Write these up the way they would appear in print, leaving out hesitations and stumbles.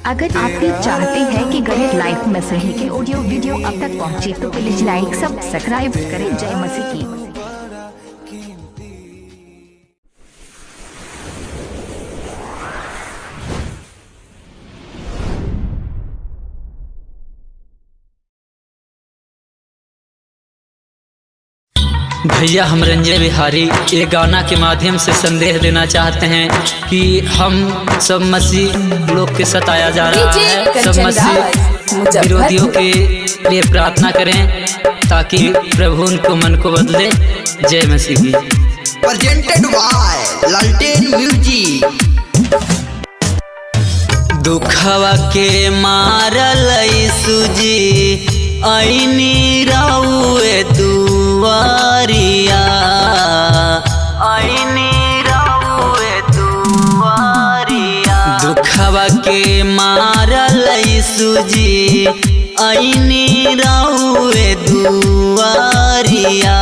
अगर आप भी चाहते हैं कि गणित लाइफ मसीही के ऑडियो वीडियो अब तक पहुंचे तो प्लीज लाइक सब्सक्राइब करें। जय मसीह की। भैया हम रंजय बिहारी ये गाना के माध्यम से संदेश देना चाहते हैं कि हम सब मसीह लोग के सताया जा रहा है, सब मसीह विरोधियों के लिए प्रार्थना करें ताकि प्रभु उनको मन को बदले। जय मसीह की। प्रेजेंटेड बाय लालटेन म्यूजिक। दुखवा के मारल सूजी आईनी राउए दुआरिया, आईनी राउए दुआरिया। दुखवा के मारल सूजी आईनी राउए दुआरिया।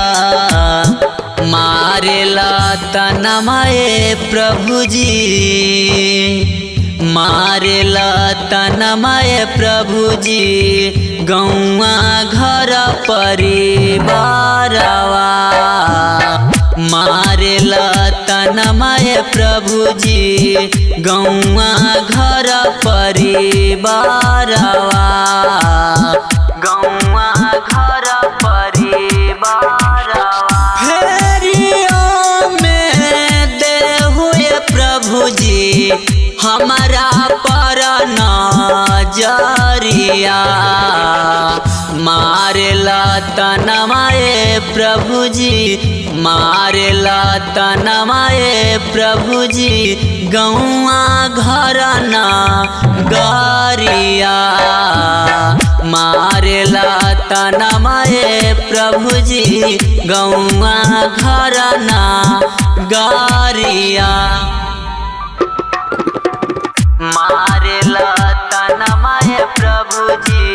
मारेला तनमाए प्रभु जी, मारेला तनमाए प्रभु जी गौआ घर परिवारवा। मारेला तनमाए प्रभु जी गौआ घर परिवारवा, गौआ घर परिवारवा। फेरियों में दे हुए प्रभु जी हमारा पर नजरिया। मारेला तनमाए प्रभु जी, मारेला तनमाए प्रभु जी गौआ घर नगरिया। मारेला तनमाए प्रभु जी गौआ घर नगरिया। मारेला तनमाए प्रभु जी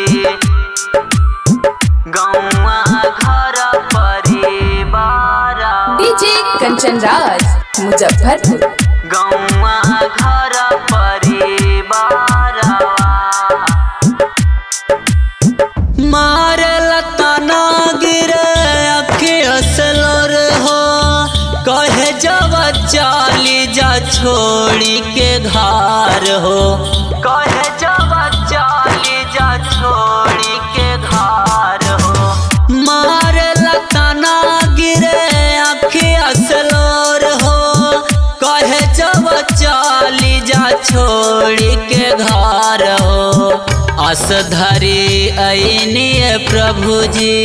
गौआ घर परिवार। डीजे कंचन राज मुजफ्फरपुर। गौआ घर परिवार। मारेला तना गिरे अखियसलोर हो, कहे जब चाली जा छोड़ी के घर हो, कहे जब चाली जा छोड़ी के घर हो। मारेला तना गिरे अखिया सलोर हो, कहे जब चाली जा छोड़ी के घर हो। अस धरी आईनी प्रभु जी,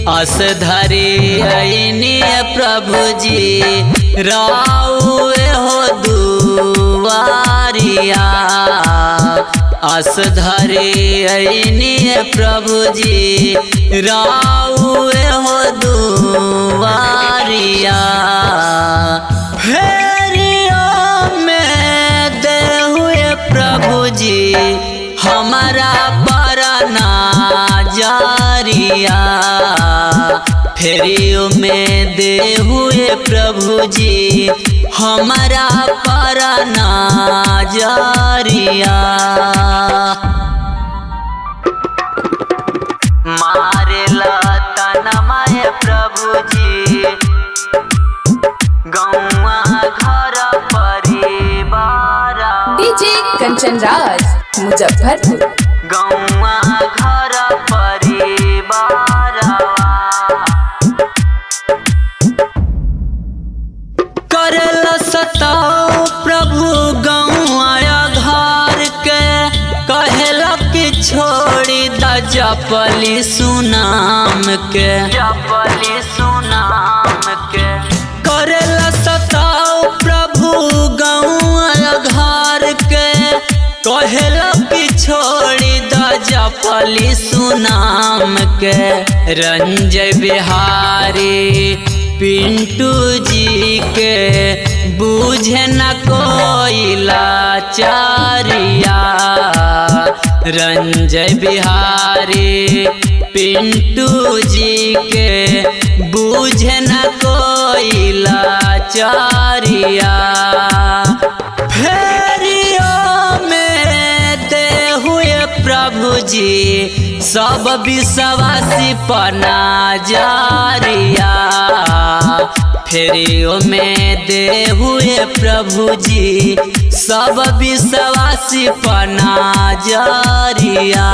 अस धरी आईनी प्रभु जी राउए हो दुआरिया। अस धरी आईनी प्रभु जी राउए हो दुआरिया। फेरियों में दे हुए प्रभु जी हमारा पर नजरिया। फेरियों में दे हुए प्रभु जी हमारा पर नजरिया। मारेला तनमाए प्रभु जी गौआ घर परिवार। डीजे कंचन राज मुजफ्फरपुर। गौआ घर परिवार। करला सताओ प्रभु गौआ घर के, कहेला कि छोड़ी द जपली सुनाम के, जपली सुनाम के। करला सताओ प्रभु गौआ घर के, कहेला कि छोड़ी द जपली सुनाम के। रंजय बिहारी पिंटू जी के बूझे न कोई लाचारिया। रंजय बिहारी पिंटू जी के बूझे न कोई लाचारिया। फेरियों में दे जी सब विश्वासी पना जारिया फेरियो में दे हुए प्रभु जी सब विश्वासी पना जारिया।